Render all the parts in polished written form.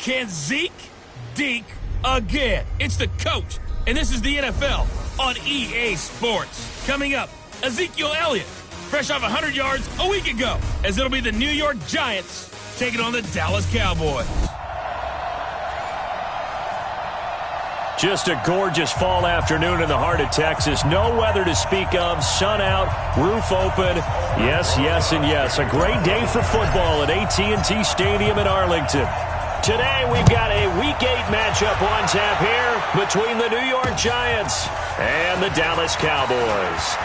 Can Zeke deke again? It's the coach, and this is the NFL on EA Sports. Coming up, Ezekiel Elliott, fresh off 100 yards a week ago, as it'll be the New York Giants taking on the Dallas Cowboys. Just a gorgeous fall afternoon in the heart of Texas. No weather to speak of. Sun out, roof open. Yes, yes, and yes. A great day for football at AT&T Stadium in Arlington. Today we've got a Week 8 matchup on tap here between the New York Giants and the Dallas Cowboys.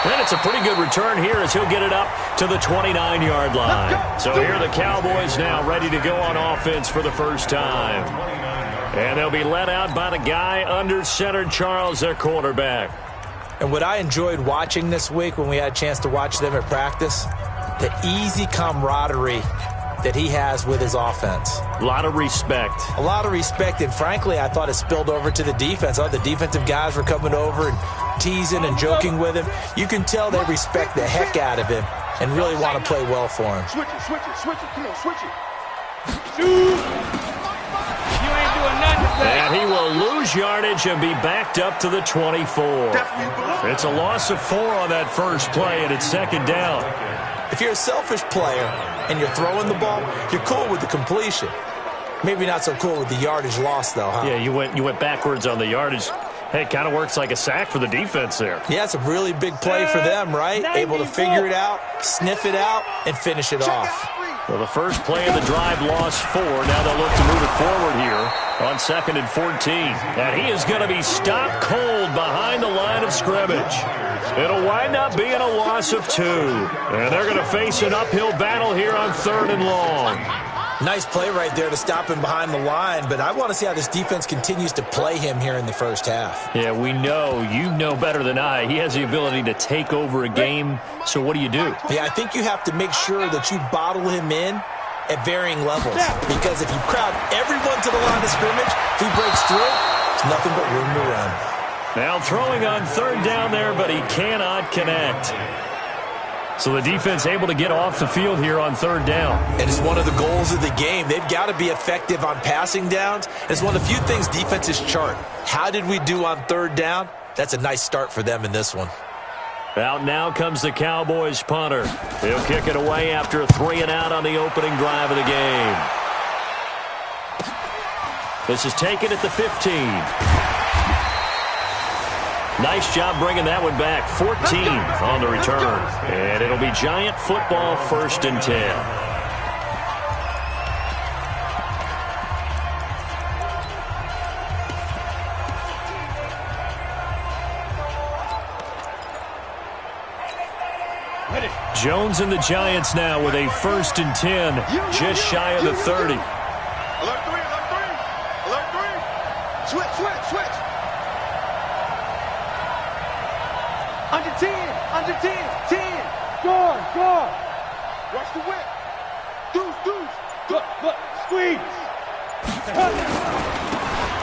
And it's a pretty good return here as he'll get it up to the 29-yard line. So here are the Cowboys now ready to go on offense for the first time. And they'll be led out by the guy under center, Charles, their quarterback. And what I enjoyed watching this week when we had a chance to watch them at practice, the easy camaraderie that he has with his offense. A lot of respect. A lot of respect, and frankly, I thought it spilled over to the defense. All the defensive guys were coming over and teasing and joking with him. You can tell they respect the heck out of him and really want to play well for him. Switch it, switch it, switch it. Come on, switch it. You ain't doing nothing today. And he will lose yardage and be backed up to the 24. It's a loss of 4 on that first play, and it's second down. If you're a selfish player and you're throwing the ball, you're cool with the completion. Maybe not so cool with the yardage loss, though, huh? Yeah, you went backwards on the yardage. Hey, it kind of works like a sack for the defense there. Yeah, it's a really big play for them, right? Able to figure it out, sniff it out, and finish it off. Well, the first play of the drive lost 4. Now they'll look to move it forward here on 2nd and 14. And he is going to be stopped cold behind the line of scrimmage. It'll wind up being a loss of 2. And they're going to face an uphill battle here on 3rd and long. Nice play right there to stop him behind the line, but I want to see how this defense continues to play him here in the first half. Yeah, we know. You know better than I. He has the ability to take over a game, so what do? Yeah, I think you have to make sure that you bottle him in at varying levels, because if you crowd everyone to the line of scrimmage, if he breaks through, it's nothing but room to run. Now throwing on 3rd down there, but he cannot connect. So the defense able to get off the field here on 3rd down. And it's one of the goals of the game. They've got to be effective on passing downs. It's one of the few things defenses chart. How did we do on 3rd down? That's a nice start for them in this one. Out now comes the Cowboys punter. He'll kick it away after a 3-and-out on the opening drive of the game. This is taken at the 15. Nice job bringing that one back. 14 on the return. And it'll be Giant football, 1st and 10. Jones and the Giants now with a 1st and 10, just shy of the 30. Alert 3, alert 3. Alert 3. Switch, switch, switch. Under 10, under 10, 10. Guard. Rush the whip. Deuce. Look, squeeze.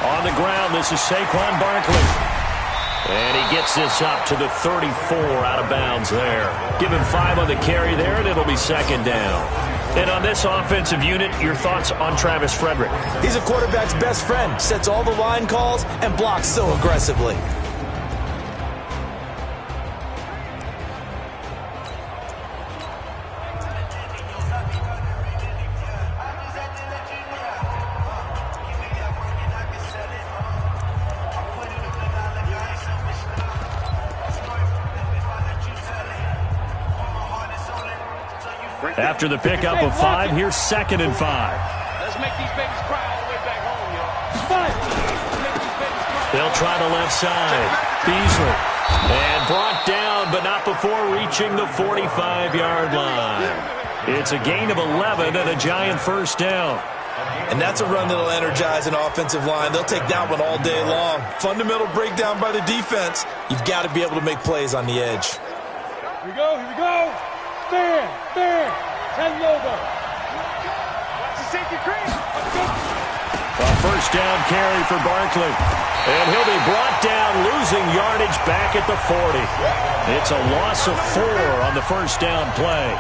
On the ground, this is Saquon Barkley. And he gets this up to the 34 out of bounds there. Give him 5 on the carry there, and it'll be 2nd down. And on this offensive unit, your thoughts on Travis Frederick? He's a quarterback's best friend. Sets all the line calls and blocks so aggressively. After the pickup of 5, here's 2nd and 5. Let's make these babies cry all the way back home, y'all. They'll try the left side. Beasley. And brought down, but not before reaching the 45-yard line. It's a gain of 11 and a Giant 1st down. And that's a run that'll energize an offensive line. They'll take that one all day long. Fundamental breakdown by the defense. You've got to be able to make plays on the edge. Here we go. Stand. Ten logo. Watch the safety cream. A 1st down carry for Barkley. And he'll be brought down, losing yardage back at the 40. It's a loss of 4 on the 1st down play.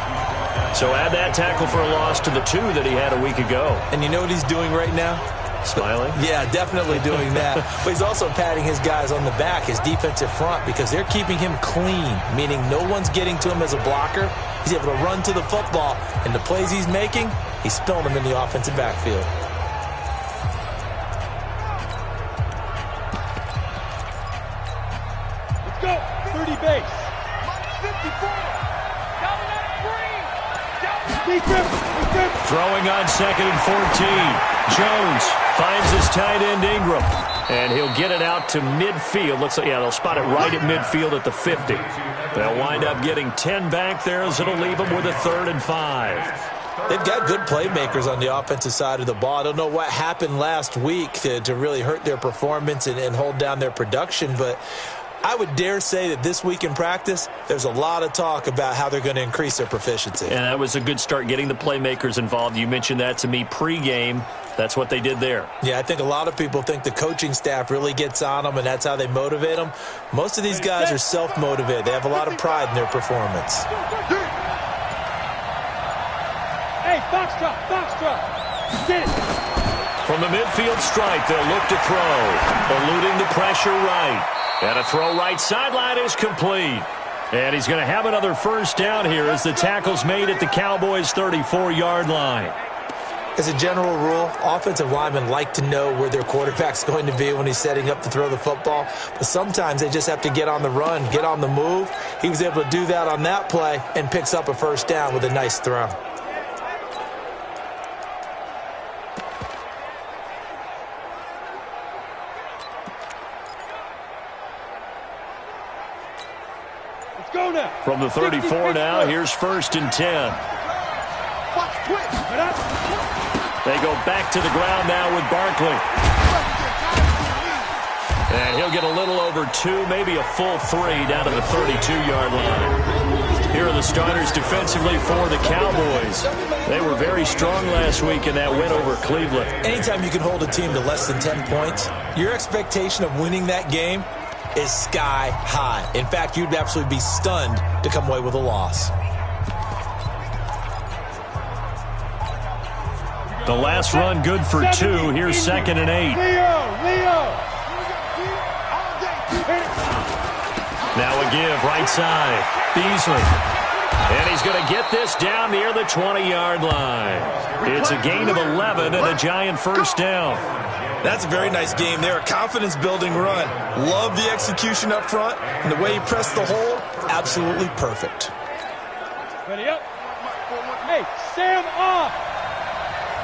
So add that tackle for a loss to the 2 that he had a week ago. And you know what he's doing right now? Smiling? Yeah, definitely doing that. But he's also patting his guys on the back, his defensive front, because they're keeping him clean, meaning no one's getting to him as a blocker. He's able to run to the football, and the plays he's making, he's spilling them in the offensive backfield. Let's go. 30 base. 54. Throwing on 2nd and 14. Jones finds his tight end Ingram. And he'll get it out to midfield. Looks like, yeah, they'll spot it right at midfield at the 50. They'll wind up getting 10 back there as it'll leave them with a 3rd and 5. They've got good playmakers on the offensive side of the ball. I don't know what happened last week to really hurt their performance and hold down their production, but I would dare say that this week in practice, there's a lot of talk about how they're going to increase their proficiency. And that was a good start, getting the playmakers involved. You mentioned that to me pregame. That's what they did there. Yeah, I think a lot of people think the coaching staff really gets on them, and that's how they motivate them. Most of these guys are self-motivated. They have a lot of pride in their performance. Hey, foxtrot, foxtrot. Get it. From the midfield stripe, they'll look to throw. Eluding the pressure right. And a throw right sideline is complete. And he's going to have another first down here as the tackle's made at the Cowboys' 34-yard line. As a general rule, offensive linemen like to know where their quarterback's going to be when he's setting up to throw the football. But sometimes they just have to get on the run, get on the move. He was able to do that on that play and picks up a first down with a nice throw. From the 34 now, here's 1st and 10. They go back to the ground now with Barkley. And he'll get a little over 2, maybe a full 3 down to the 32-yard line. Here are the starters defensively for the Cowboys. They were very strong last week in that win over Cleveland. Anytime you can hold a team to less than 10 points, your expectation of winning that game is sky high. In fact, you'd absolutely be stunned to come away with a loss. The last run good for 2. Here's 2nd and 8. Leo. Now a give right side. Beasley. And he's going to get this down near the 20-yard line. It's a gain of 11 and a giant first down. That's a very nice game there. A confidence-building run. Love the execution up front. And the way he pressed the hole, absolutely perfect. Ready up. Hey, Sam off.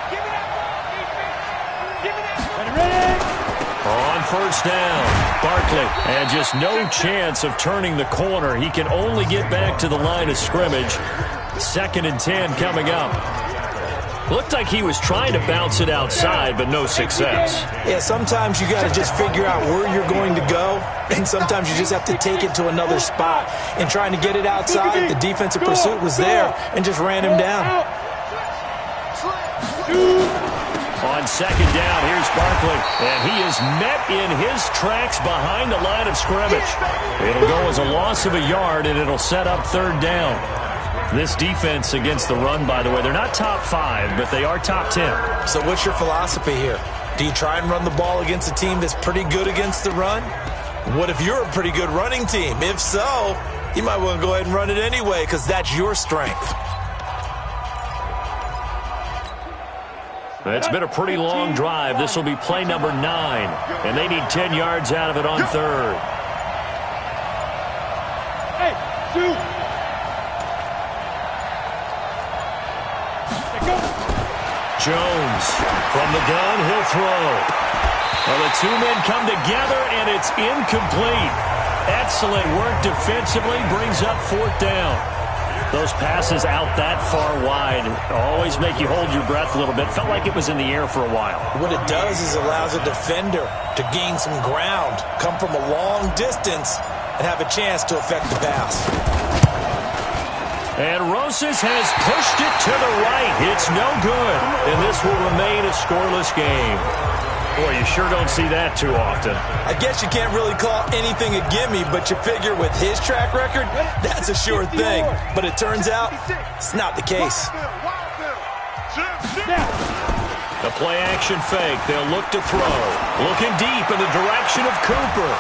Give it up. Give it up. Ready. On first down, Barkley. And just no chance of turning the corner. He can only get back to the line of scrimmage. 2nd and 10 coming up. Looked like he was trying to bounce it outside, but no success. Yeah, sometimes you got to just figure out where you're going to go, and sometimes you just have to take it to another spot. And trying to get it outside, the defensive pursuit was there and just ran him down. On 2nd down, here's Barkley, and he is met in his tracks behind the line of scrimmage. It'll go as a loss of a yard, and it'll set up 3rd down. This defense against the run, by the way, they're not top 5, but they are top 10. So what's your philosophy here? Do you try and run the ball against a team that's pretty good against the run? What if you're a pretty good running team? If so, you might want to go ahead and run it anyway because that's your strength. It's been a pretty long drive. This will be play number 9, and they need 10 yards out of it on 3rd. Hey, 2. Jones from the gun, he'll throw. Well, the 2 men come together, and it's incomplete. Excellent work defensively, brings up 4th down. Those passes out that far wide always make you hold your breath a little bit. Felt like it was in the air for a while. What it does is allows a defender to gain some ground, come from a long distance, and have a chance to affect the pass. And Rosas has pushed it to the right. It's no good. And this will remain a scoreless game. Boy, you sure don't see that too often. I guess you can't really call anything a gimme, but you figure with his track record, that's a sure thing. But it turns out it's not the case. The play-action fake. They'll look to throw. Looking deep in the direction of Cooper.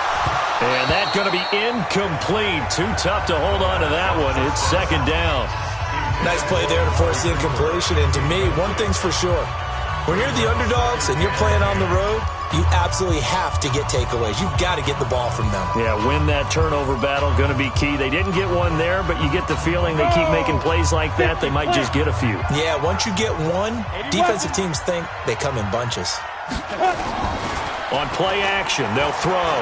And that's going to be incomplete. Too tough to hold on to that one. It's second down. Nice play there to force the incompletion. And to me, one thing's for sure. When you're the underdogs and you're playing on the road, you absolutely have to get takeaways. You've got to get the ball from them. Yeah, win that turnover battle, going to be key. They didn't get one there, but you get the feeling they keep making plays like that, they might just get a few. Yeah, once you get one, defensive teams think they come in bunches. On play action, they'll throw.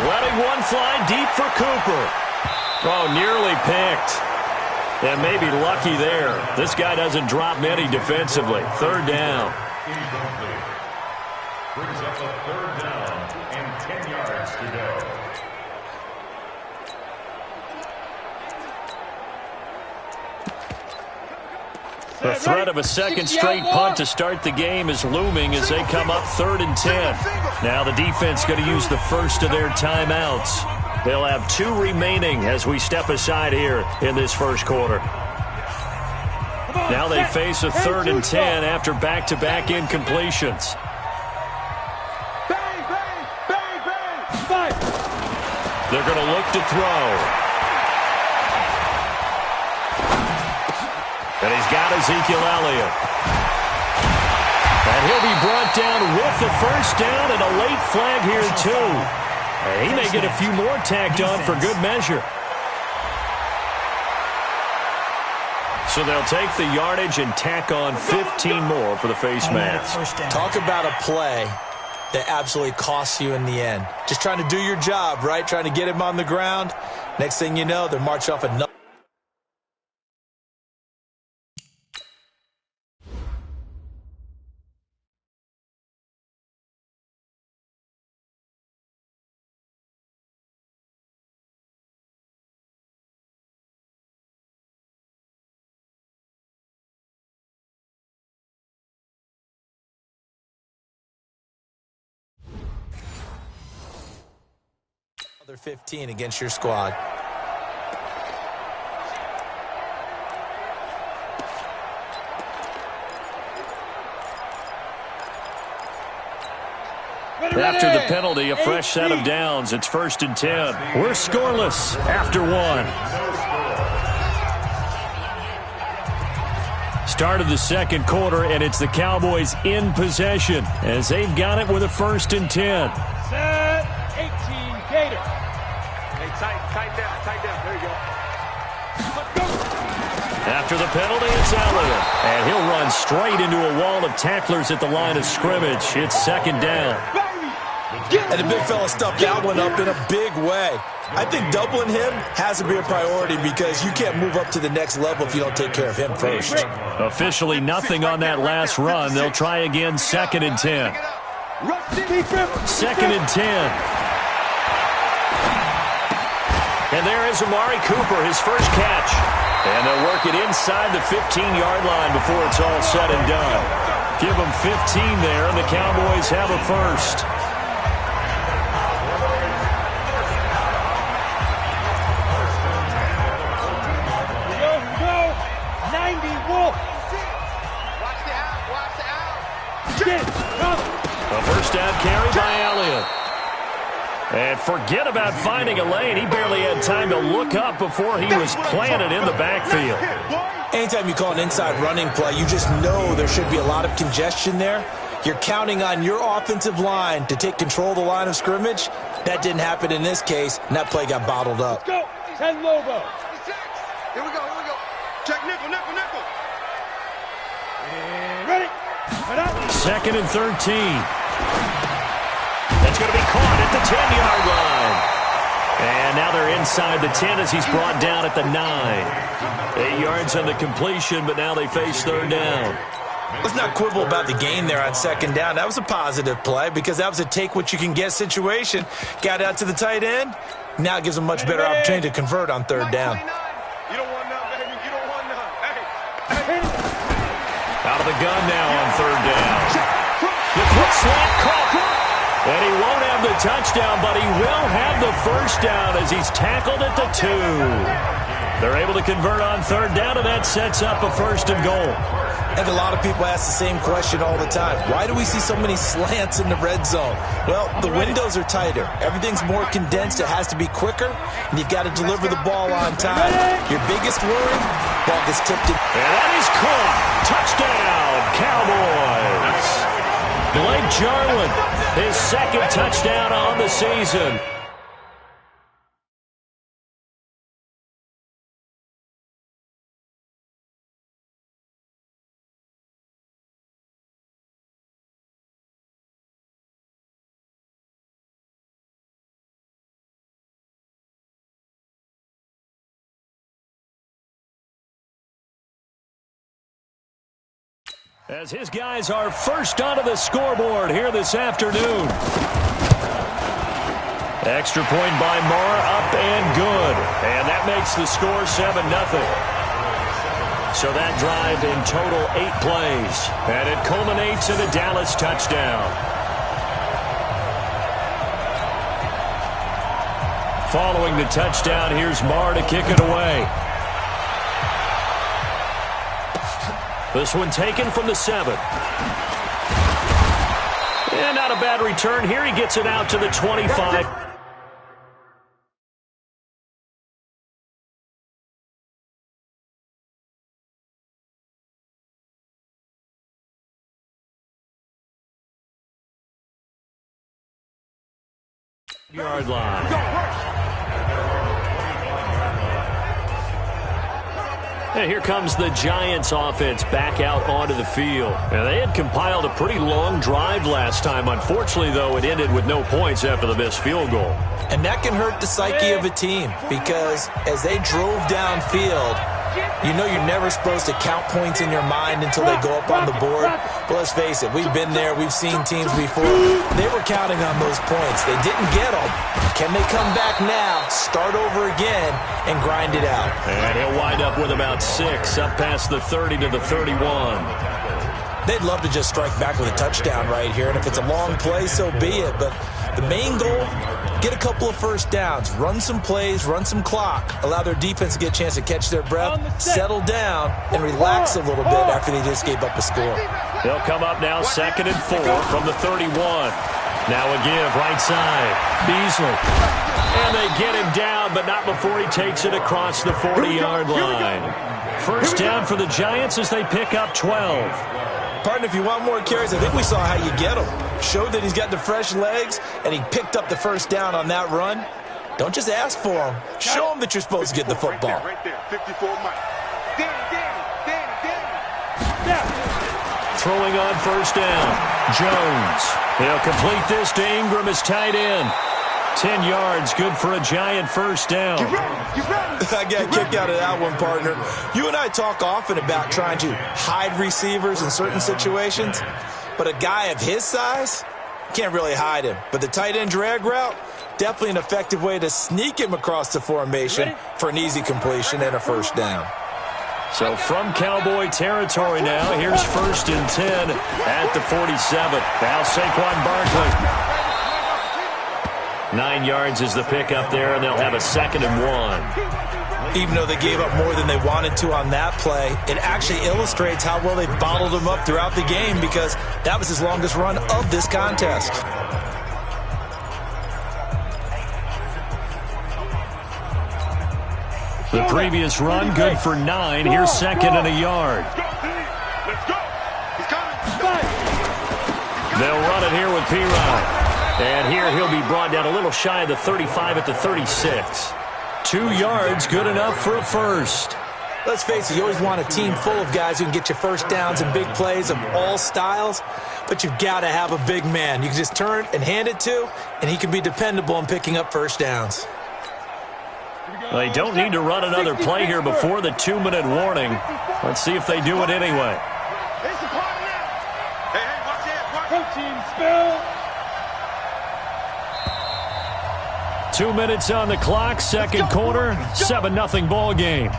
Letting one fly deep for Cooper. Oh, nearly picked. And maybe lucky there. This guy doesn't drop many defensively. Third down. Brings up a third down and 10 yards to go. The threat of a second straight punt to start the game is looming as they come up 3rd and 10. Now the defense going to use the first of their timeouts. They'll have 2 remaining as we step aside here in this first quarter. Now they face a 3rd and 10 after back-to-back incompletions. They're going to look to throw. And he's got Ezekiel Elliott. And he'll be brought down with the first down and a late flag here, too. And he may get a few more tacked on for good measure. So they'll take the yardage and tack on 15 more for the face mask. Talk about a play that absolutely costs you in the end. Just trying to do your job, right? Trying to get him on the ground. Next thing you know, they're marching off another. Another 15 against your squad. After the penalty, a fresh set of downs. It's 1st and 10. We're scoreless after 1. Start of the second quarter, and it's the Cowboys in possession as they've got it with a 1st and 10. Set 18 Gator. Hey, tight down. There you go. After the penalty, it's Elliott. And he'll run straight into a wall of tacklers at the line of scrimmage. It's 2nd down. And the big fella stuffed that one up in a big way. I think doubling him has to be a priority because you can't move up to the next level if you don't take care of him first. Officially nothing on that last run. They'll try again, 2nd and 10. 2nd and 10. And there is Amari Cooper, his first catch. And they'll work it inside the 15-yard line before it's all said and done. Give them 15 there, and the Cowboys have a first. A first down carry by Elliott. And forget about finding a lane. He barely had time to look up before he was planted in the backfield. Anytime you call an inside running play, you just know there should be a lot of congestion there. You're counting on your offensive line to take control of the line of scrimmage. That didn't happen in this case, and that play got bottled up. Let's go. 10 Lobo. Here we go. Check nickel. Ready. 2nd and 13. That's going to be caught at the 10-yard line. And now they're inside the 10 as he's brought down at the 9. 8 yards on the completion, but now they face 3rd down. Let's not quibble about the gain there on 2nd down. That was a positive play because that was a take-what-you-can-get situation. Got out to the tight end. Now it gives them a much better opportunity to convert on 3rd down. You don't want none, baby. You don't want none. Hey. Out of the gun now on 3rd down. quick slant caught. And he won't have the touchdown, but he will have the first down as he's tackled at the 2. They're able to convert on third down, and that sets up a 1st and goal. And a lot of people ask the same question all the time. Why do we see so many slants in the red zone? Well, the windows are tighter. Everything's more condensed. It has to be quicker, and you've got to deliver the ball on time. Your biggest worry, ball gets tipped in. And that is caught. Touchdown, Cowboys. Blake Jarwin, his 2nd touchdown on the season. As his guys are first onto the scoreboard here this afternoon. Extra point by Marr, up and good. And that makes the score 7-0. So that drive in total 8 plays. And it culminates in a Dallas touchdown. Following the touchdown, here's Marr to kick it away. This one taken from the 7. And not a bad return here. He gets it out to the 25. Yard line. And here comes the Giants offense back out onto the field. And they had compiled a pretty long drive last time. Unfortunately, though, it ended with no points after the missed field goal. And that can hurt the psyche of a team because as they drove downfield, you know you're never supposed to count points in your mind until they go up on the board. But let's face it, we've been there. We've seen teams before. They were counting on those points. They didn't get them. Can they come back now, start over again, and grind it out? And he'll wind up with about 6, up past the 30 to the 31. They'd love to just strike back with a touchdown right here, and if it's a long play, so be it. But the main goal, get a couple of first downs, run some plays, run some clock, allow their defense to get a chance to catch their breath, settle down, and relax a little bit after they just gave up a score. They'll come up now 2nd and 4 from the 31. Now a give, right side, Beasley. And they get him down, but not before he takes it across the 40-yard line. First down for the Giants as they pick up 12. Partner, if you want more carries, I think we saw how you get him. Showed that he's got the fresh legs, and he picked up the first down on that run. Don't just ask for him. Show him that you're supposed to get the football. Right there, 54 Mike. Danny. Throwing on first down, Jones. He'll complete this to Ingram as tight end. 10 yards, good for a Giant first down. I got a kick out of that one, partner. You and I talk often about trying to hide receivers in certain situations, but a guy of his size can't really hide him. But the tight end drag route, definitely an effective way to sneak him across the formation for an easy completion and a first down. So from Cowboy territory now, here's 1st and 10 at the 47. Now Saquon Barkley. 9 yards is the pickup there, and they'll have a 2nd and 1. Even though they gave up more than they wanted to on that play, it actually illustrates how well they bottled him up throughout the game because that was his longest run of this contest. The previous run, good for 9. Here's 2nd and a yard. They'll run it here with P-Rod. And here he'll be brought down a little shy of the 35 at the 36. 2 yards, good enough for a first. Let's face it, you always want a team full of guys who can get you first downs and big plays of all styles, but you've got to have a big man you can just turn and hand it to, and he can be dependable in picking up first downs. They don't need to run another play here before the 2-minute warning. Let's see if they do it anyway. Protein spill. 2 minutes on the clock, second quarter, 7-0 ball game.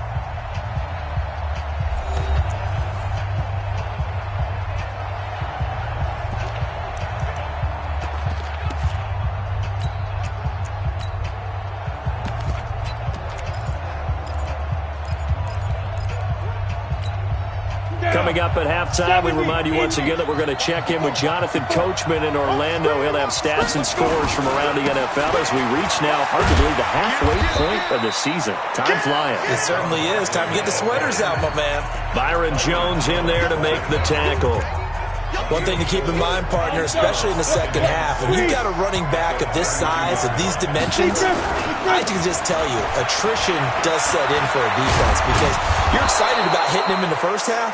Coming up at halftime, we remind you once again that we're going to check in with Jonathan Coachman in Orlando. He'll have stats and scores from around the NFL as we reach now, hard to believe, the halfway point of the season. Time flying. It certainly is. Time to get the sweaters out, my man. Byron Jones in there to make the tackle. One thing to keep in mind, partner, especially in the second half, when you've got a running back of this size, of these dimensions, I can just tell you, attrition does set in for a defense because you're excited about hitting him in the first half.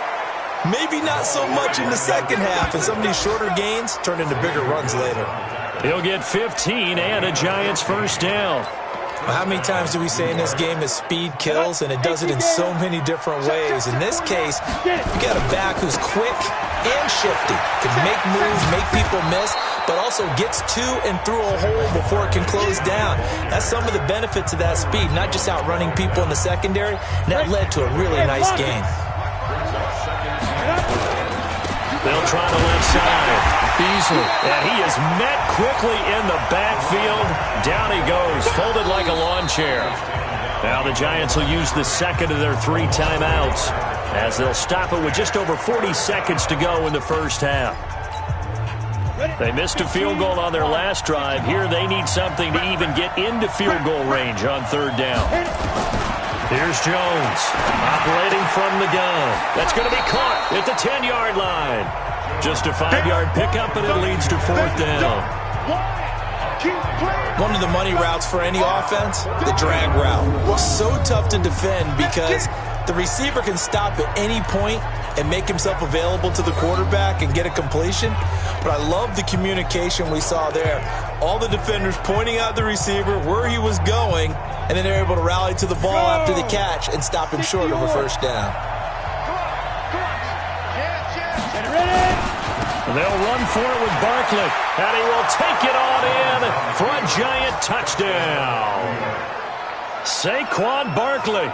Maybe not so much in the second half, and some of these shorter gains turn into bigger runs later. He'll get 15 and a Giants first down. How many times do we say in this game that speed kills, and it does it in so many different ways? In this case, you got a back who's quick and shifty, can make moves, make people miss, but also gets to and through a hole before it can close down. That's some of the benefits of that speed, not just outrunning people in the secondary, and that led to a really nice gain. They'll try the left side. Beasley. And he is met quickly in the backfield. Down he goes, folded like a lawn chair. Now the Giants will use the second of their 3 timeouts as they'll stop it with just over 40 seconds to go in the first half. They missed a field goal on their last drive. Here they need something to even get into field goal range on third down. Here's Jones, operating from the gun. That's going to be caught at the 10-yard line. Just a 5-yard pickup, and it leads to fourth down. One of the money routes for any offense, the drag route. So tough to defend because the receiver can stop at any point and make himself available to the quarterback and get a completion. But I love the communication we saw there. All the defenders pointing out the receiver, where he was going, and then they're able to rally to the ball after the catch and stop him short of a first down. They'll run for it with Barkley, and he will take it on in for a Giant touchdown. Saquon Barkley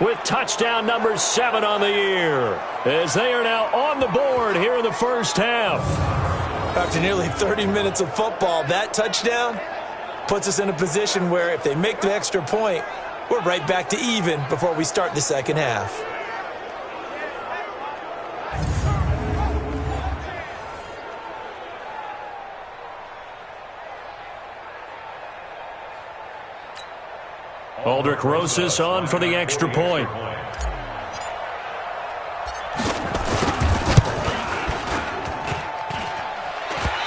with touchdown number 7 on the year as they are now on the board here in the first half. After nearly 30 minutes of football, that touchdown puts us in a position where if they make the extra point, we're right back to even before we start the second half. Aldrich Rosas on for the extra point.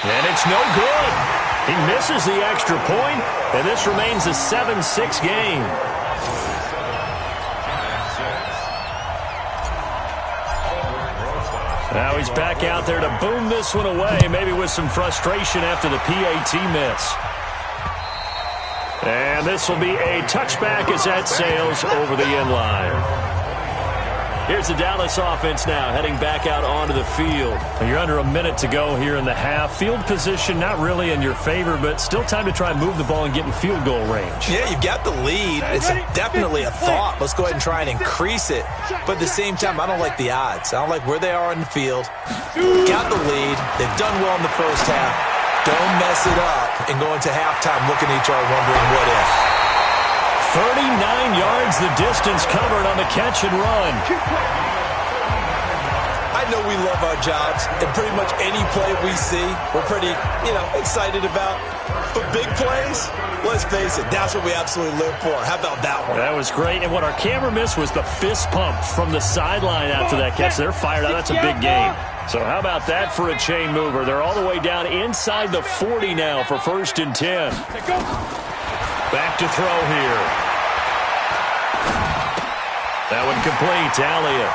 And it's no good. He misses the extra point, and this remains a 7-6 game. Now he's back out there to boom this one away, maybe with some frustration after the PAT miss. And this will be a touchback as that sails over the end line. Here's the Dallas offense now heading back out onto the field. You're under a minute to go here in the half. Field position not really in your favor, but still time to try and move the ball and get in field goal range. Yeah, you've got the lead. It's definitely a thought. Let's go ahead and try and increase it. But at the same time, I don't like the odds. I don't like where they are on the field. Got the lead. They've done well in the first half. Don't mess it up and go into halftime looking at each other wondering what if. 39 yards the distance covered on the catch and run. I know we love our jobs, and pretty much any play we see, we're pretty, excited about. But big plays, let's face it, that's what we absolutely live for. How about that one? That was great, and what our camera missed was the fist pump from the sideline after that catch. They're fired up. That's a big game. So how about that for a chain mover? They're all the way down inside the 40 now for 1st and 10. Back to throw here. That one complete. Elliott.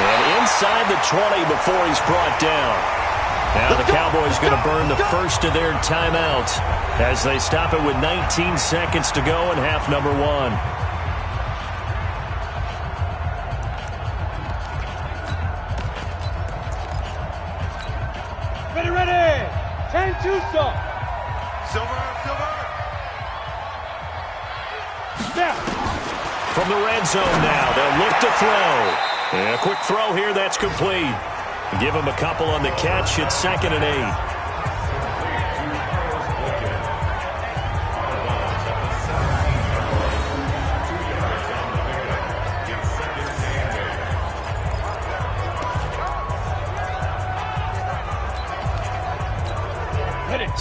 And inside the 20 before he's brought down. Now the Cowboys going to burn the first of their timeouts as they stop it with 19 seconds to go in half number 1. Ready. 10-2 stop. Silver. Snap. From the red zone now, they'll look to throw. And a quick throw here, that's complete. Give him a couple on the catch. It's 2nd and 8.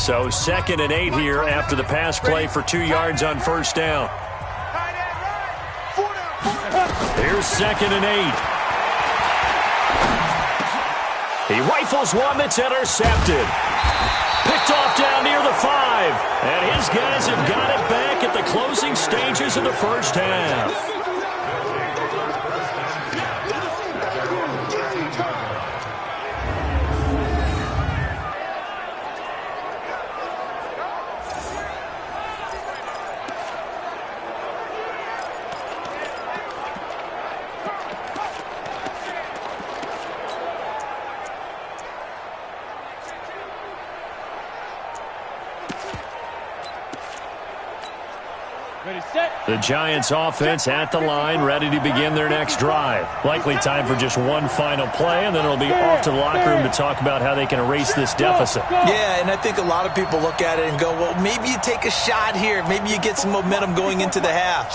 So 2nd and 8 here after the pass play for 2 yards on first down. Here's 2nd and 8. He rifles one that's intercepted. Picked off down near the 5. And his guys have got it back at the closing stages of the first half. The Giants offense at the line, ready to begin their next drive. Likely time for just one final play, and then it'll be off to the locker room to talk about how they can erase this deficit. Yeah, and I think a lot of people look at it and go, well, maybe you take a shot here. Maybe you get some momentum going into the half.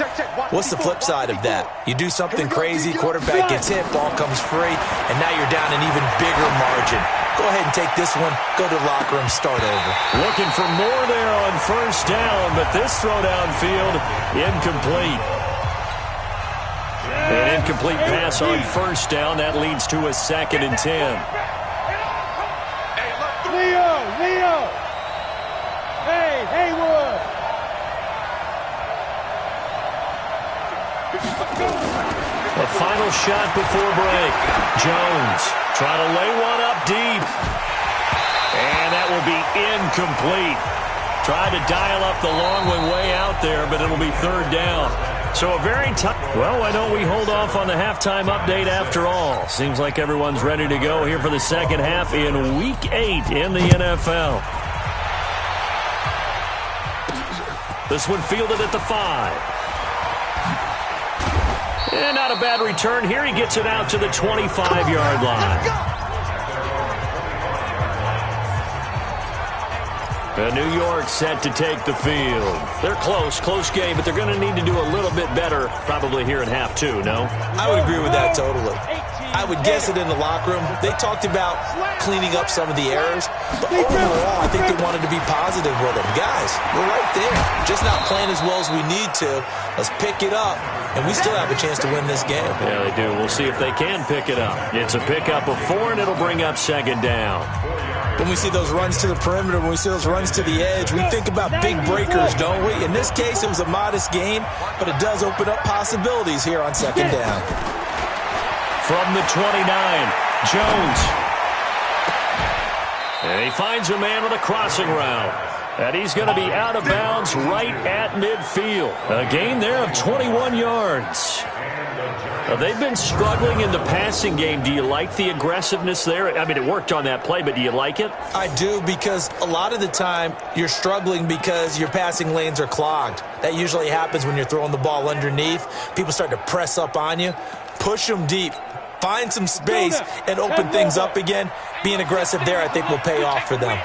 What's the flip side of that? You do something crazy, quarterback gets hit, ball comes free, and now you're down an even bigger margin. Go ahead and take this one, go to the locker room, start over. Looking for more there on first down, but this throw downfield, incomplete. An incomplete pass on first down. That leads to a 2nd and 10. Leo! Hey, Haywood! A final shot before break. Jones trying to lay one up deep. And that will be incomplete. Tried to dial up the long one way out there, but it'll be 3rd down. So a very tough... Well, why don't we hold off on the halftime update after all? Seems like everyone's ready to go here for the second half in Week 8 in the NFL. This one fielded at the 5. And not a bad return here. He gets it out to the 25-yard line. New York set to take the field. They're close game, but they're going to need to do a little bit better probably here in half 2, no? I would agree with that totally. I would guess it in the locker room. They talked about cleaning up some of the errors, but overall, I think they wanted to be positive with them. Guys, we're right there. Just not playing as well as we need to. Let's pick it up, and we still have a chance to win this game. Yeah, they do. We'll see if they can pick it up. It's a pickup of 4, and it'll bring up 2nd down. When we see those runs to the perimeter, when we see those runs to the edge, we think about big breakers, don't we? In this case, it was a modest gain, but it does open up possibilities here on 2nd down. From the 29, Jones. And he finds a man with a crossing route. And he's going to be out of bounds right at midfield. A gain there of 21 yards. They've been struggling in the passing game. Do you like the aggressiveness there? I mean, it worked on that play, but do you like it? I do, because a lot of the time you're struggling because your passing lanes are clogged. That usually happens when you're throwing the ball underneath. People start to press up on you. Push them deep. Find some space and open things up again. Being aggressive there, I think, will pay off for them.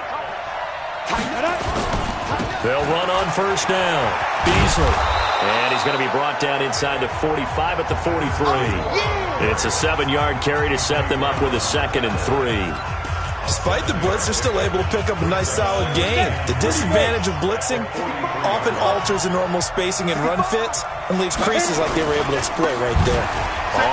They'll run on first down. Beasley. And he's going to be brought down inside the 45 at the 43. It's a 7-yard carry to set them up with a 2nd and 3. Despite the blitz, they're still able to pick up a nice, solid gain. The disadvantage of blitzing often alters the normal spacing and run fits and leaves creases like they were able to exploit right there.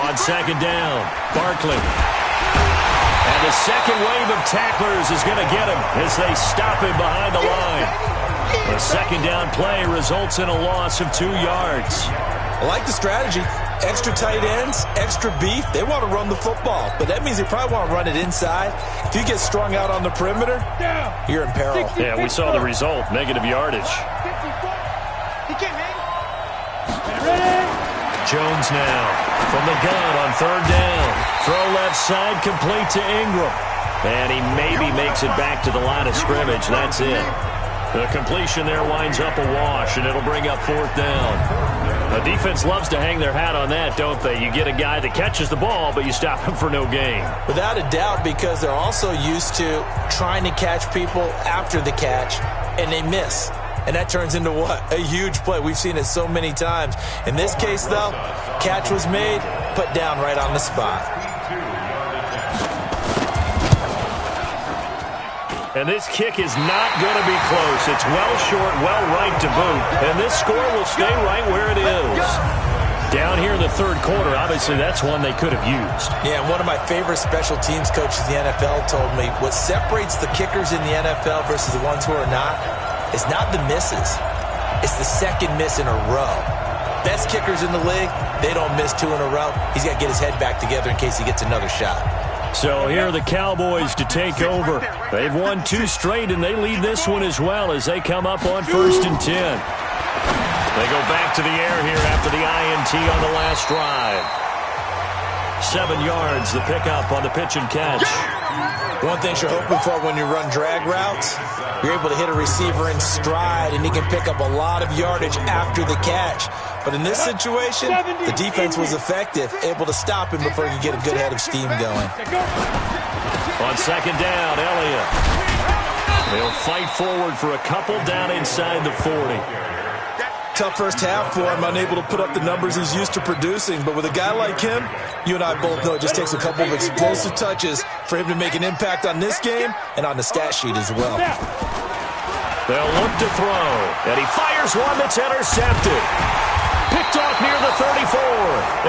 On 2nd down, Barkley. And the second wave of tacklers is going to get him as they stop him behind the line. A 2nd down play results in a loss of 2 yards. I like the strategy. Extra tight ends, extra beef. They want to run the football, but that means they probably want to run it inside. If you get strung out on the perimeter, you're in peril. Yeah, we saw the result. Negative yardage. Jones now from the gun on 3rd down. Throw left side, complete to Ingram. And he maybe makes it back to the line of scrimmage. That's it. The completion there winds up a wash, and it'll bring up 4th down. The defense loves to hang their hat on that, don't they? You get a guy that catches the ball, but you stop him for no gain. Without a doubt, because they're also used to trying to catch people after the catch, and they miss. And that turns into what? A huge play. We've seen it so many times. In this case, though, catch was made, put down right on the spot. And this kick is not going to be close. It's well short, well right to boot. And this score will stay right where it is. Down here in the third quarter, obviously that's one they could have used. Yeah, and one of my favorite special teams coaches in the NFL told me what separates the kickers in the NFL versus the ones who are not is not the misses. It's the second miss in a row. Best kickers in the league, they don't miss 2 in a row. He's got to get his head back together in case he gets another shot. So here are the Cowboys to take over. They've won 2 straight, and they lead this one as well as they come up on 1st and 10. They go back to the air here after the INT on the last drive. 7 yards, the pickup on the pitch and catch. One thing you're hoping for when you run drag routes, you're able to hit a receiver in stride, and he can pick up a lot of yardage after the catch. But in this situation, the defense was effective, able to stop him before he could get a good head of steam going. On 2nd down, Elliott. They'll fight forward for a couple down inside the 40. Tough first half for him, unable to put up the numbers he's used to producing. But with a guy like him, you and I both know it just takes a couple of explosive touches for him to make an impact on this game and on the stat sheet as well. They'll look to throw, and he fires one that's intercepted. Picked off near the 34,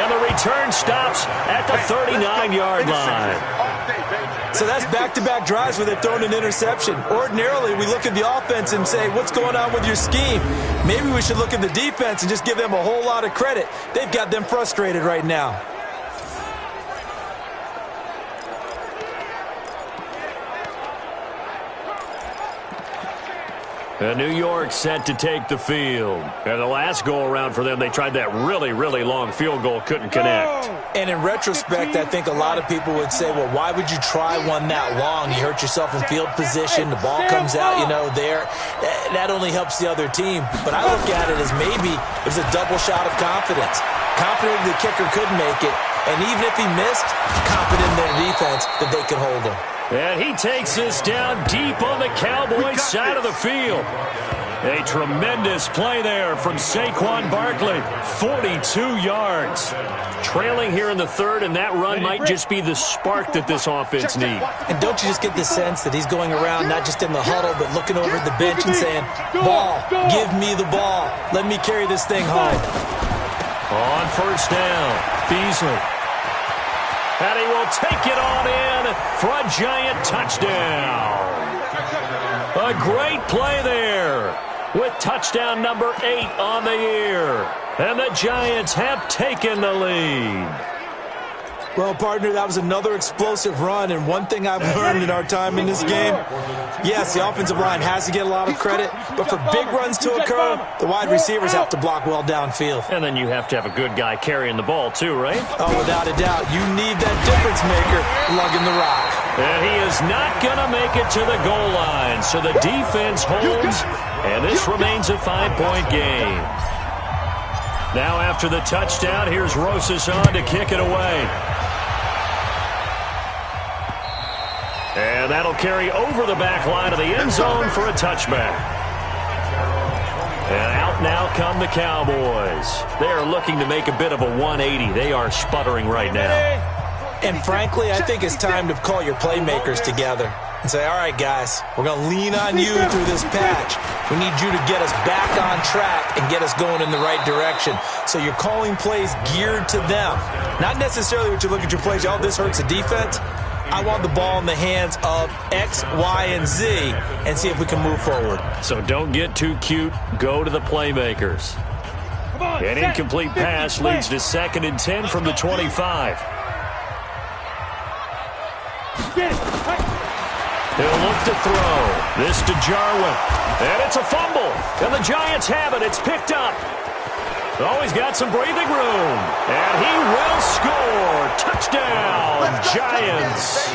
and the return stops at the 39-yard line. So that's back-to-back drives where they've thrown an interception. Ordinarily, we look at the offense and say, what's going on with your scheme? Maybe we should look at the defense and just give them a whole lot of credit. They've got them frustrated right now. And New York set to take the field. And the last go-around for them, they tried that really, really long field goal, couldn't connect. And in retrospect, I think a lot of people would say, well, why would you try one that long? You hurt yourself in field position. The ball comes out, there. That only helps the other team. But I look at it as maybe it was a double shot of confidence. Confident the kicker could make it. And even if he missed, confident in their defense that they could hold him. And he takes this down deep on the Cowboys side of the field. A tremendous play there from Saquon Barkley. 42 yards. Trailing here in the third, and that run might just be the spark that this offense needs. And don't you just get the sense that he's going around not just in the huddle, but looking over at the bench and saying, ball, give me the ball. Let me carry this thing home. On 1st down, Beasley. And he will take it on in for a giant touchdown. A great play there with touchdown number 8 on the year. And the Giants have taken the lead. Well, partner, that was another explosive run, and one thing I've learned in our time in this game, yes, the offensive line has to get a lot of credit, but for big runs to occur, the wide receivers have to block well downfield. And then you have to have a good guy carrying the ball too, right? Oh, without a doubt. You need that difference maker lugging the rock. And he is not going to make it to the goal line, so the defense holds, and this remains a 5-point game. Now after the touchdown, here's Rosas on to kick it away. And that'll carry over the back line of the end zone for a touchback. And out now come the Cowboys. They are looking to make a bit of a 180. They are sputtering right now. And frankly, I think it's time to call your playmakers together and say, all right, guys, we're going to lean on you through this patch. We need you to get us back on track and get us going in the right direction. So you're calling plays geared to them. Not necessarily what you look at your plays, oh, this hurts the defense. I want the ball in the hands of X, Y, and Z and see if we can move forward. So don't get too cute. Go to the playmakers. An incomplete pass leads to 2nd and 10 from the 25. He'll look to throw. This to Jarwin. And it's a fumble. And the Giants have it. It's picked up. Oh, he's got some breathing room. And he will score. Touchdown, Giants.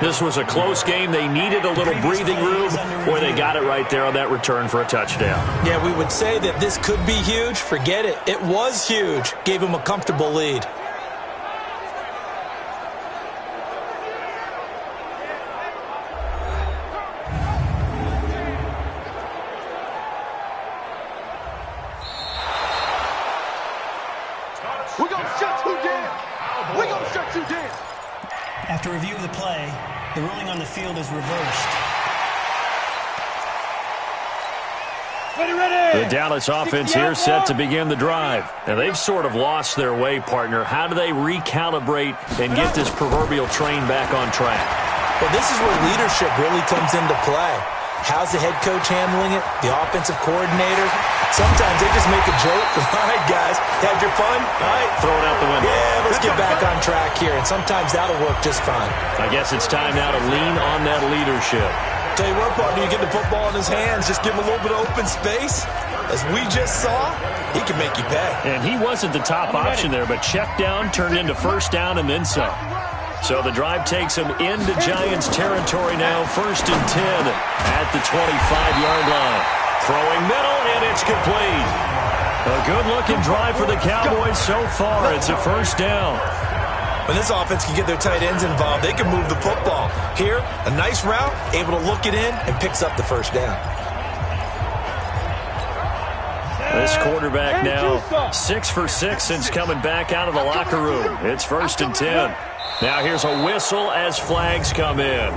This was a close game. They needed a little breathing room. Boy, they got it right there on that return for a touchdown. Yeah, we would say that this could be huge. Forget it. It was huge. Gave him a comfortable lead. We're going to shut you down. We're going to shut you down. After review of the play, The ruling on the field is reversed. The Dallas offense here set to begin the drive. And they've sort of lost their way, partner. How do they recalibrate and get this proverbial train back on track? Well, this is where leadership really comes into play. How's the head coach handling it? The offensive coordinator? Sometimes they just make a joke. All right, guys, had your fun? All right. Throw it out the window. Yeah, let's get back on track here. And sometimes that'll work just fine. I guess it's time now to lean on that leadership. Tell you what, partner, you get the football in his hands, just give him a little bit of open space. As we just saw, he can make you pay. And he wasn't the top option there, but check down turned into first down and then some. So the drive takes him into Giants territory now, 1st and 10 at the 25-yard line. Throwing middle, and it's complete. A good-looking drive for the Cowboys so far. It's a first down. When this offense can get their tight ends involved, they can move the football. Here, a nice route, able to look it in, and picks up the first down. This quarterback now 6 for 6 since coming back out of the locker room. It's 1st and 10. Now here's a whistle as flags come in.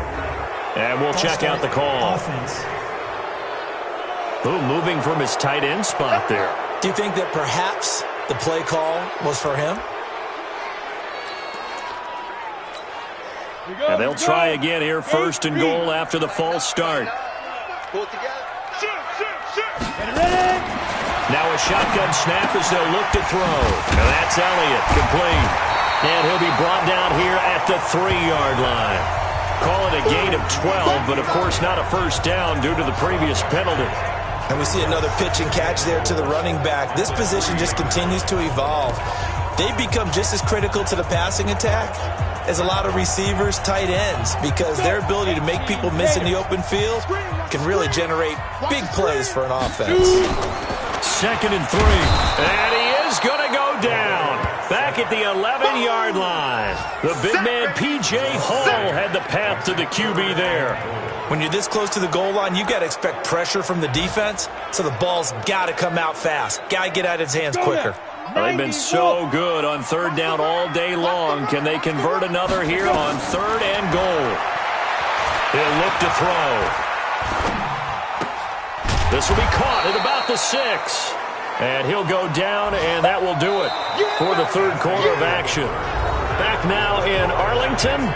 And we'll check out the call. Ooh, moving from his tight end spot there. Do you think that perhaps the play call was for him? And they'll try again here, 1st and goal after the false start. Pull it together. Now a shotgun snap as they'll look to throw. And that's Elliott, complete. And he'll be brought down here at the 3-yard line. Call it a gain of 12, but of course not a first down due to the previous penalty. And we see another pitch and catch there to the running back. This position just continues to evolve. They become just as critical to the passing attack as a lot of receivers, tight ends, because their ability to make people miss in the open field can really generate big plays for an offense. 2nd and 3. And he is going to go down. Back at the 11-yard line. The big man, P.J. Hall, had the path to the QB there. When you're this close to the goal line, you've got to expect pressure from the defense, so the ball's got to come out fast. Got to get out of his hands quicker. Well, they've been so good on 3rd down all day long. Can they convert another here on 3rd and goal? He'll look to throw. This will be caught at about the 6. And he'll go down, and that will do it for the 3rd quarter of action. Back now in Arlington.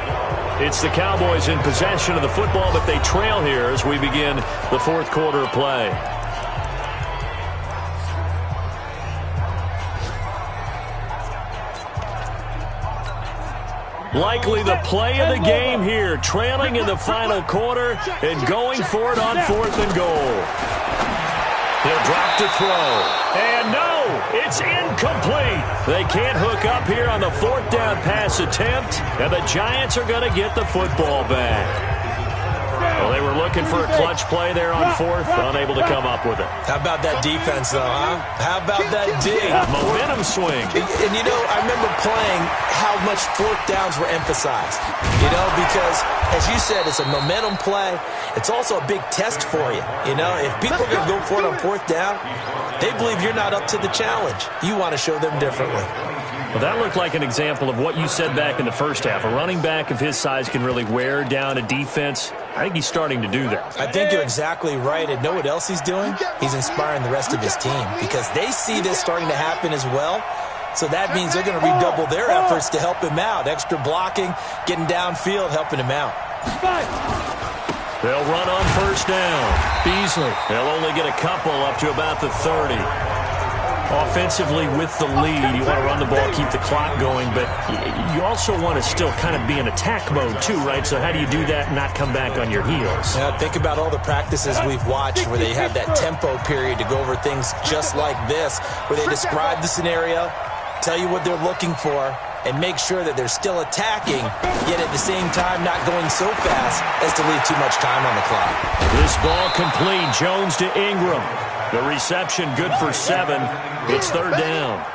It's the Cowboys in possession of the football, but they trail here as we begin the 4th quarter of play. Likely the play of the game here, trailing in the final quarter and going for it on 4th and goal. He'll drop to throw. And no, it's incomplete. They can't hook up here on the 4th down pass attempt, and the Giants are going to get the football back. Well, they were looking for a clutch play there on 4th, unable to come up with it. How about that defense, though, huh? How about that D? Momentum swing. And, you know, I remember playing how much 4th downs were emphasized, you know, because, as you said, it's a momentum play. It's also a big test for you, you know. If people are going to go for it on 4th down, they believe you're not up to the challenge. You want to show them differently. Well, that looked like an example of what you said back in the first half. A running back of his size can really wear down a defense. I think he's starting to do that. I think you're exactly right. And know what else he's doing? He's inspiring the rest of his team because they see this starting to happen as well. So that means they're going to redouble their efforts to help him out. Extra blocking, getting downfield, helping him out. They'll run on 1st down. Beasley. They'll only get a couple up to about the 30. Offensively with the lead, you want to run the ball, keep the clock going, but you also want to still kind of be in attack mode too, right? So how do you do that and not come back on your heels? Yeah, think about all the practices we've watched where they have that tempo period to go over things just like this, where they describe the scenario, tell you what they're looking for, and make sure that they're still attacking, yet at the same time not going so fast as to leave too much time on the clock. This ball complete. Jones to Ingram. The reception good for 7. It's 3rd down.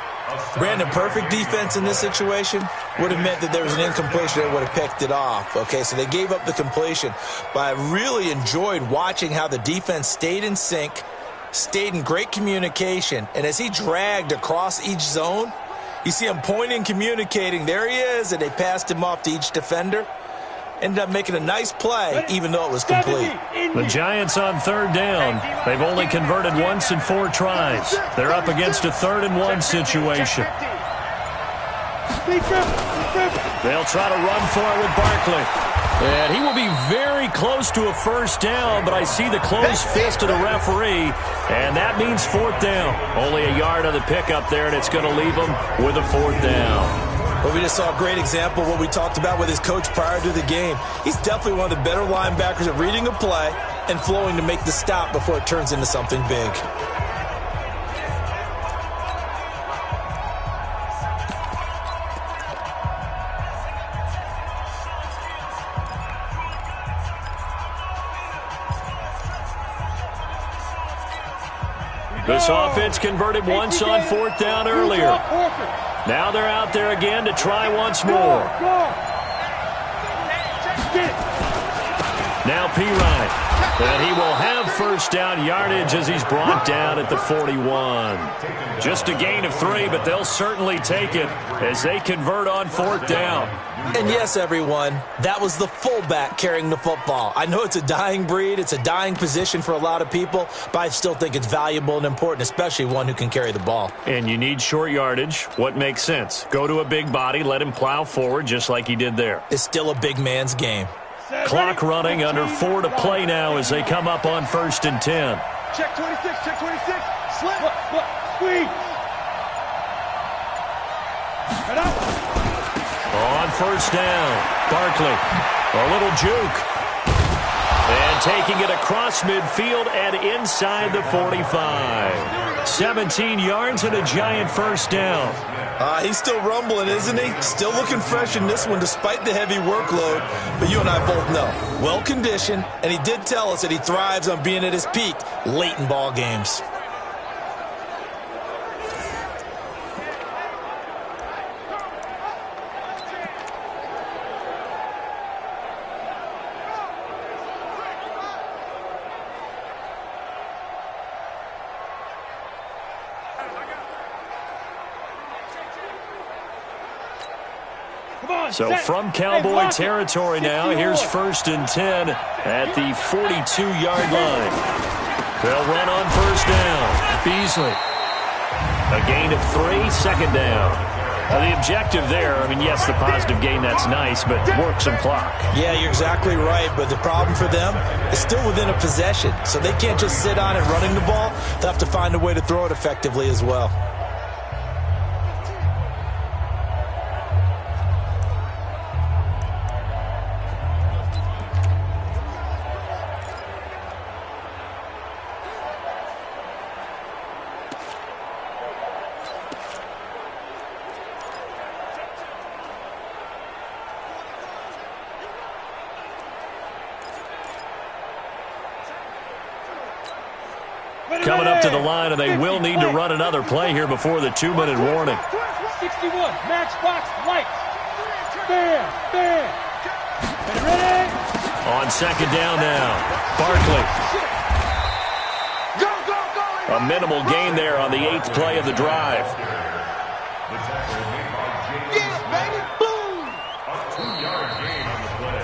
Brandon, perfect defense in this situation would have meant that there was an incompletion that would have picked it off. Okay, so they gave up the completion. But I really enjoyed watching how the defense stayed in sync, stayed in great communication, and as he dragged across each zone, you see him pointing, communicating. There he is, and they passed him off to each defender. ended up making a nice play, even though it was complete. The Giants on third down. They've only converted once in 4 tries. They're up against a 3rd-and-1 situation. They'll try to run for it with Barkley. And he will be very close to a first down, but I see the closed fist of the referee, and that means 4th down. Only a yard on the pickup there, and it's going to leave him with a 4th down. But we just saw a great example of what we talked about with his coach prior to the game. He's definitely one of the better linebackers at reading a play and flowing to make the stop before it turns into something big. This offense converted once on 4th down earlier. Now they're out there again to try once more. Now Pirine. And he will have first down yardage as he's brought down at the 41. Just a gain of 3, but they'll certainly take it as they convert on 4th down. And yes, everyone, that was the fullback carrying the football. I know it's a dying breed, it's a dying position for a lot of people, but I still think it's valuable and important, especially one who can carry the ball. And you need short yardage. What makes sense? Go to a big body, let him plow forward just like he did there. It's still a big man's game. Clock running, under 4 to play now as they come up on 1st and 10. Check 26, slip, squeeze. Head out. On 1st down, Barkley, a little juke. And taking it across midfield and inside the 45. 17 yards and a Giant first down. He's still rumbling, isn't he? Still looking fresh in this one despite the heavy workload. But you and I both know, well-conditioned, and he did tell us that he thrives on being at his peak late in ball games. So from Cowboy territory now, here's 1st and 10 at the 42-yard line. They'll run on 1st down. Beasley. A gain of 3, 2nd down. Now the objective there, I mean, yes, the positive gain, that's nice, but work some clock. Yeah, you're exactly right, but the problem for them is still within a possession, so they can't just sit on it running the ball. They'll have to find a way to throw it effectively as well. Coming up to the line, and they will need to run another play here before the 2-minute warning. 61, matchbox, lights. Bam. Ready? On 2nd down now, Barkley. A minimal gain there on the 8th play of the drive. Yeah, baby, boom! A 2-yard gain on the play.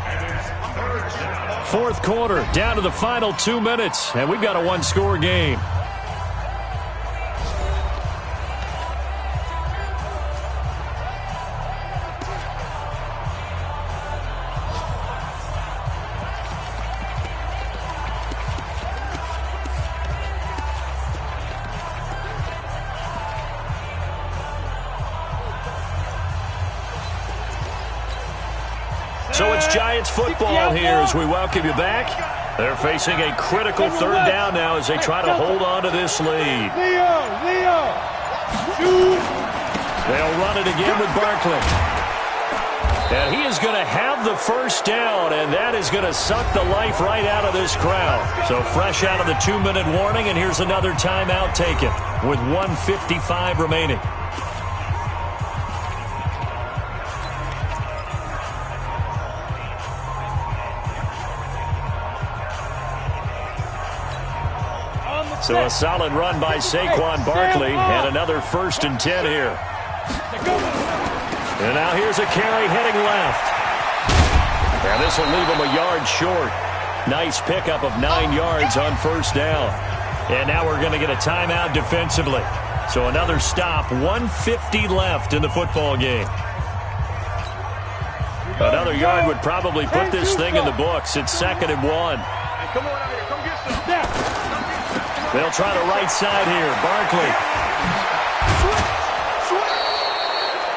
And it's 3rd down. 4th quarter, down to the final 2 minutes, and we've got a 1-score game. So it's Giants football here as we welcome you back. They're facing a critical 3rd down now as they try to hold on to this lead. Leo. They'll run it again with Barkley. And he is going to have the first down, and that is going to suck the life right out of this crowd. So fresh out of the 2-minute warning, and here's another timeout taken with 1:55 remaining. So a solid run by Saquon Barkley, and another 1st and 10 here. And now here's a carry heading left. And this will leave him a yard short. Nice pickup of 9 yards on first down. And now we're going to get a timeout defensively. So another stop, 150 left in the football game. Another yard would probably put this thing in the books. It's 2nd and 1. Come on out here. Come get some. They'll try the right side here. Barkley.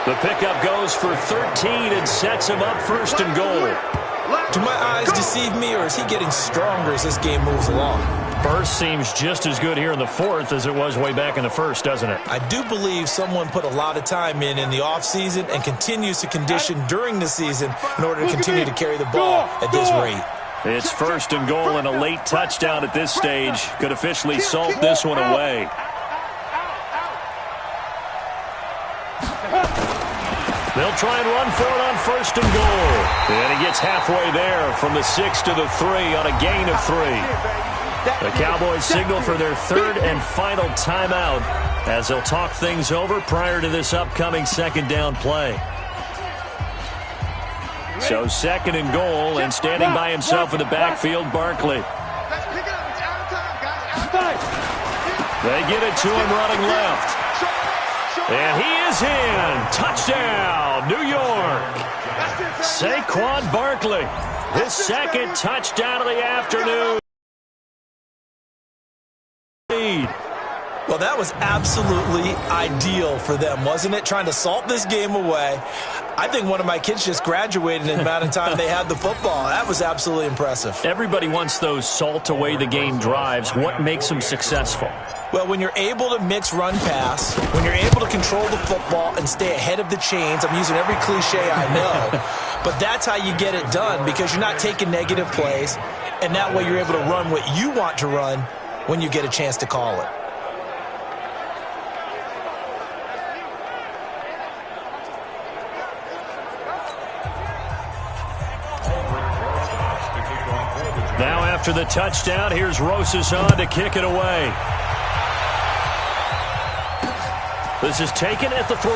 The pickup goes for 13 and sets him up 1st and goal. Do my eyes deceive me, or is he getting stronger as this game moves along? Burst seems just as good here in the 4th as it was way back in the 1st, doesn't it? I do believe someone put a lot of time in the offseason and continues to condition during the season in order to continue to carry the ball at this rate. It's 1st and goal, and a late touchdown at this stage could officially salt this one away. They'll try and run for it on 1st and goal. And he gets halfway there from the 6 to the 3 on a gain of 3. The Cowboys signal for their 3rd and final timeout as they'll talk things over prior to this upcoming 2nd down play. So 2nd and goal, and standing by himself in the backfield, Barkley. They get it to him running left. And he is in. Touchdown, New York. Saquon Barkley, his 2nd touchdown of the afternoon. Well, that was absolutely ideal for them, wasn't it? Trying to salt this game away. I think one of my kids just graduated in the amount of time they had the football. That was absolutely impressive. Everybody wants those salt away the game drives. What makes them successful? Well, when you're able to mix run-pass, when you're able to control the football and stay ahead of the chains, I'm using every cliche I know, but that's how you get it done, because you're not taking negative plays, and that way you're able to run what you want to run when you get a chance to call it. Now after the touchdown, here's Rosas on to kick it away. This is taken at the 3.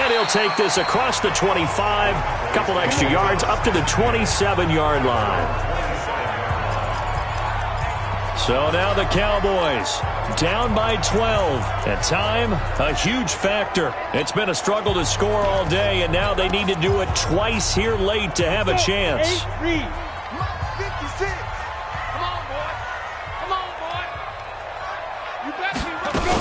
And he'll take this across the 25, a couple extra yards up to the 27-yard line. So now the Cowboys down by 12. At time, a huge factor. It's been a struggle to score all day, and now they need to do it twice here late to have a chance. 56. Come on, boy. Come on, boy. You got me. Let's go.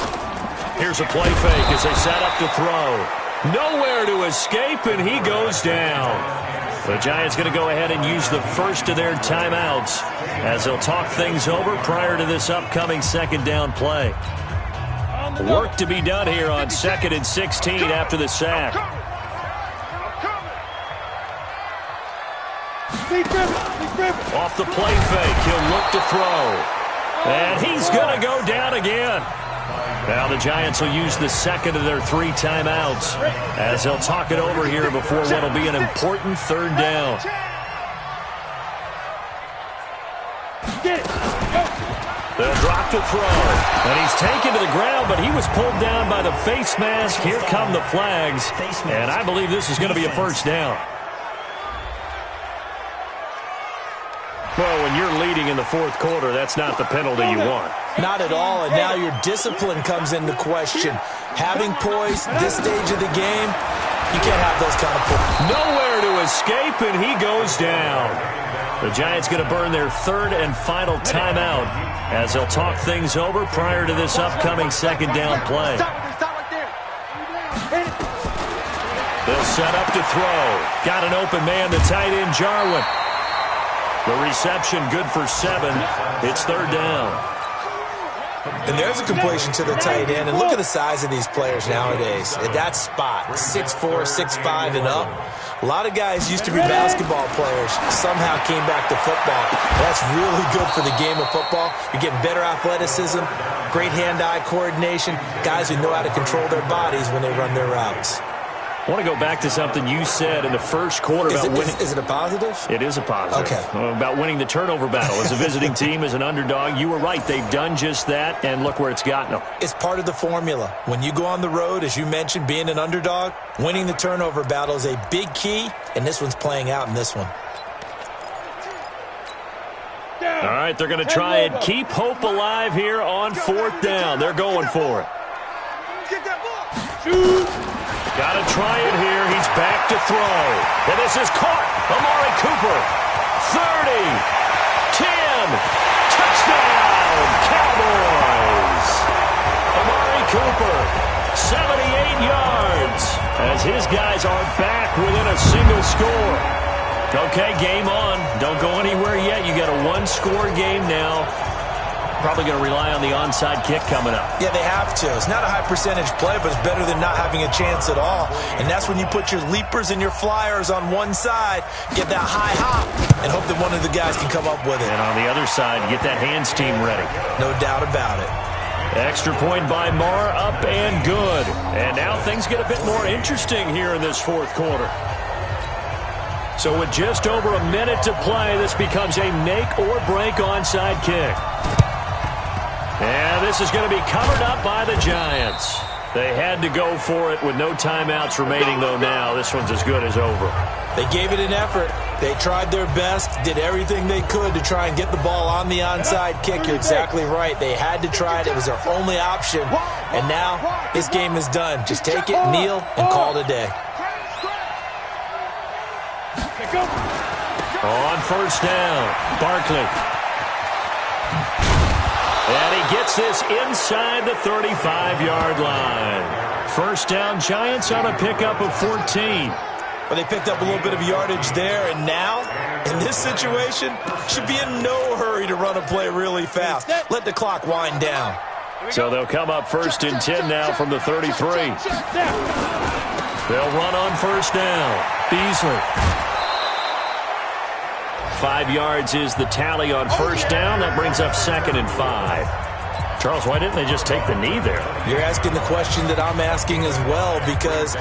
Here's a play fake as they set up to throw. Nowhere to escape, and he goes down. The Giants going to go ahead and use the first of their timeouts as they'll talk things over prior to this upcoming 2nd down play. Work to be done here on 2nd and 16 after the sack. Off the play fake, he'll look to throw. And he's going to go down again. Now the Giants will use the 2nd of their 3 timeouts as they'll talk it over here before what will be an important 3rd down. They'll drop to throw. And he's taken to the ground, but he was pulled down by the face mask. Here come the flags. And I believe this is going to be a 1st down. Well, when you're leading in the 4th quarter, that's not the penalty you want. Not at all, and now your discipline comes into question. Having poise this stage of the game, you can't have those kind of points. Nowhere to escape, and he goes down. The Giants going to burn their 3rd and final timeout as they'll talk things over prior to this upcoming 2nd down play. They'll set up to throw. Got an open man, the tight end, Jarwin. The reception good for 7. It's 3rd down. And there's a completion to the tight end. And look at the size of these players nowadays. At that spot, 6'4", 6'5", and up. A lot of guys used to be basketball players, somehow came back to football. That's really good for the game of football. You're getting better athleticism, great hand-eye coordination, guys who know how to control their bodies when they run their routes. I want to go back to something you said in the first quarter about winning. Is it a positive? It is a positive. Okay. About winning the turnover battle. As a visiting team, as an underdog, you were right. They've done just that, and look where it's gotten them. It's part of the formula. When you go on the road, as you mentioned, being an underdog, winning the turnover battle is a big key, and this one's playing out in this one. All right, they're going to try and keep hope alive here on 4th down. They're going for it. Got to try it here. He's back to throw. And this is caught. Amari Cooper. 30. 10. Touchdown, Cowboys. Amari Cooper, 78 yards. As his guys are back within a single score. Okay, game on. Don't go anywhere yet. You got a one-score game now. Probably going to rely on the onside kick coming up. Yeah, they have to. It's not a high-percentage play, but it's better than not having a chance at all. And that's when you put your leapers and your flyers on one side, get that high hop, and hope that one of the guys can come up with it. And on the other side, get that hands team ready. No doubt about it. Extra point by Marr, up and good. And now things get a bit more interesting here in this 4th quarter. So with just over a minute to play, this becomes a make-or-break onside kick. And this is going to be covered up by the Giants. They had to go for it with no timeouts remaining, though now. This one's as good as over. They gave it an effort. They tried their best, did everything they could to try and get the ball on the onside kick. You're exactly right. They had to try it. It was their only option. And now this game is done. Just take it, kneel, and call it a day. On 1st down, Barkley. And he gets this inside the 35-yard line. 1st down, Giants on a pickup of 14. Well, they picked up a little bit of yardage there, and now, in this situation, should be in no hurry to run a play really fast. Let the clock wind down. So they'll come up 1st and 10 now from the 33. They'll run on 1st down. Beasley. 5 yards is the tally on 1st down. That brings up 2nd and 5. Charles, why didn't they just take the knee there? You're asking the question that I'm asking as well, because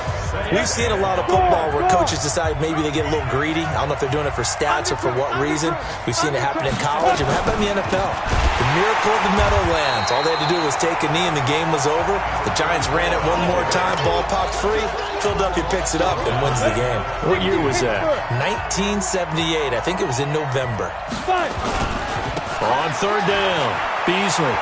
we've seen a lot of football where coaches decide maybe they get a little greedy. I don't know if they're doing it for stats or for what reason. We've seen it happen in college, and what happened in the NFL? The miracle of the Meadowlands. All they had to do was take a knee, and the game was over. The Giants ran it one more time. Ball popped free. Philadelphia picks it up and wins the game. What year was that? 1978. I think it was in November. On 3rd down, Beasley.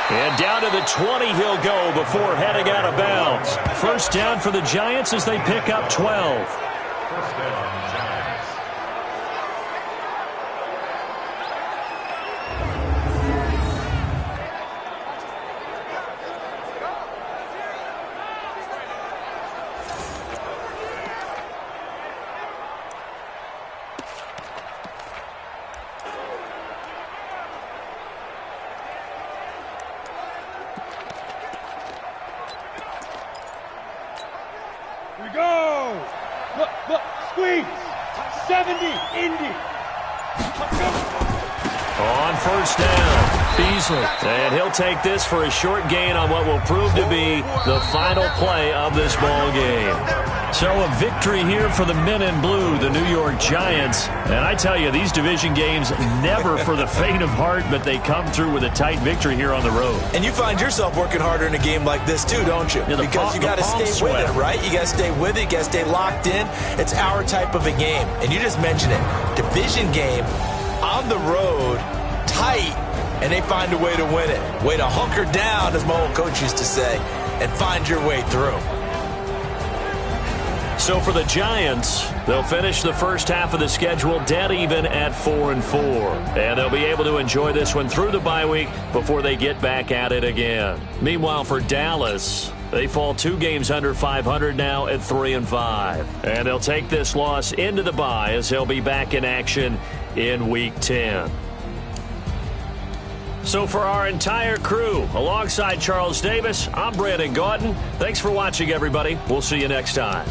And down to the 20 he'll go before heading out of bounds. 1st down for the Giants as they pick up 12. 1st down, Giants. We go. Look, squeeze. 70, Indy. On 1st down, Beasley. And he'll take this for a short gain on what will prove to be the final play of this ball game. So a victory here for the men in blue, the New York Giants. And I tell you, these division games never for the faint of heart, but they come through with a tight victory here on the road. And you find yourself working harder in a game like this too, don't you? Yeah, because you got to stay with it, right? You got to stay with it. You got to stay locked in. It's our type of a game. And you just mentioned it. Division game on the road, tight, and they find a way to win it. Way to hunker down, as my old coach used to say, and find your way through. So for the Giants, they'll finish the first half of the schedule dead even at 4-4. And they'll be able to enjoy this one through the bye week before they get back at it again. Meanwhile, for Dallas, they fall 2 games under 500 now at 3-5. And they'll take this loss into the bye as they'll be back in action in Week 10. So for our entire crew, alongside Charles Davis, I'm Brandon Gaudin. Thanks for watching, everybody. We'll see you next time.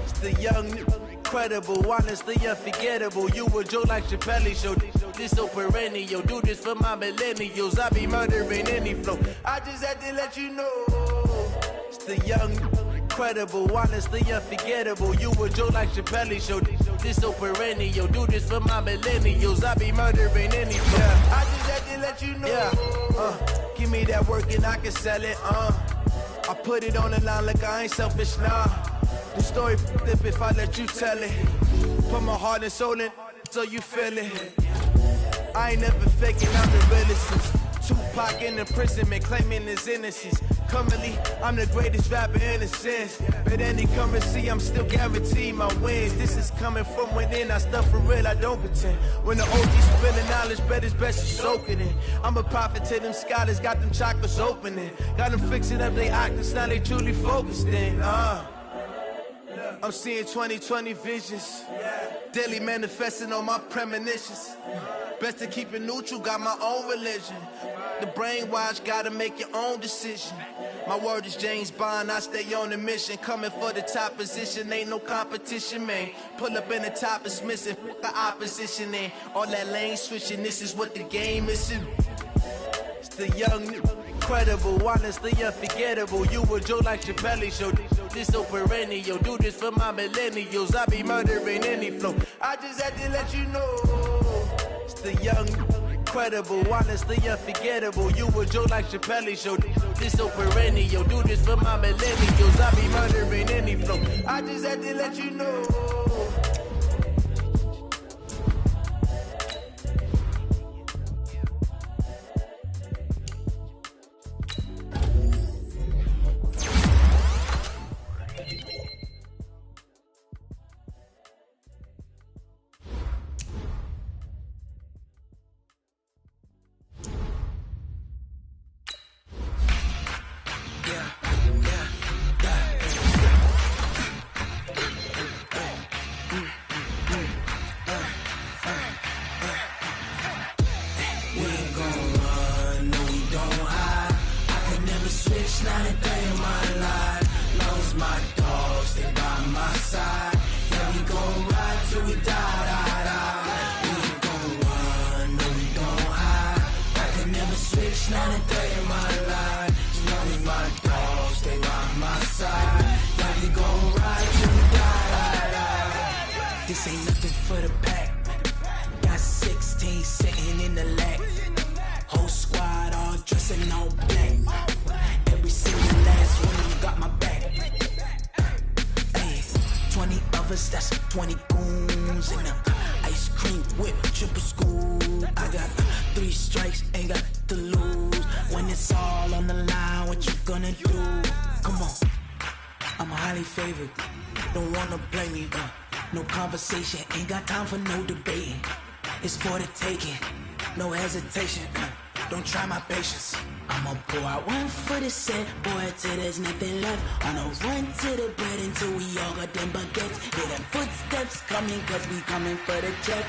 It's the young, incredible, honestly unforgettable. You a joke like Chappelle show. This so perennial. Do this for my millennials. I be murdering any flow. I just had to let you know. It's the young, incredible, honestly unforgettable. You a joke like Chappelle show. This so perennial. Do this for my millennials. I be murdering any flow. Yeah. I just had to let you know. Yeah. Give me that work and I can sell it. I put it on the line like I ain't selfish, nah. The story flip if I let you tell it. Put my heart and soul in so you feel it. I ain't never faking, I'm the realest since Tupac in imprisonment, claiming his innocence. Currently, I'm the greatest rapper in a sense. But any currency, I'm still guaranteed my wins. This is coming from within, I stuff for real, I don't pretend. When the OG's spilling knowledge, bet it's best you soak it in. I'm a prophet to them scholars, got them chakras opening. Got them fixing up they octaves, now they truly focused in. I'm seeing 2020 visions, daily manifesting on my premonitions. Best to keep it neutral, got my own religion. The brainwash, gotta make your own decision. My word is James Bond, I stay on the mission. Coming for the top position, ain't no competition, man. Pull up in the top, it's missing, the opposition, and all that lane switching, this is what the game is. It's the young, incredible, honestly unforgettable. You a joke like Chappelle show. This so perennial. Do this for my millennials. I be murdering any flow. I just had to let you know. It's the young, incredible, honestly unforgettable. You a joke like Chappelle show. This so perennial. Do this for my millennials. I be murdering any flow. I just had to let you know. This ain't nothing for the pack. Got 16 sitting in the lap. Whole squad all dressing all black. Every single last one of them got my back. Hey, 20 of us, that's 20 goons in the ice cream whip, triple scoop. I got 3 strikes, ain't got to lose. When it's all on the line, what you gonna do? Come on, I'm highly favored. Don't wanna blame me, no conversation, ain't got time for no debating. It's for the taking, no hesitation. Don't try my patience. I'ma pour out one for the set, boy, till there's nothing left. On a run to the bread until we all got them baguettes. Hear them footsteps coming, cause we coming for the check.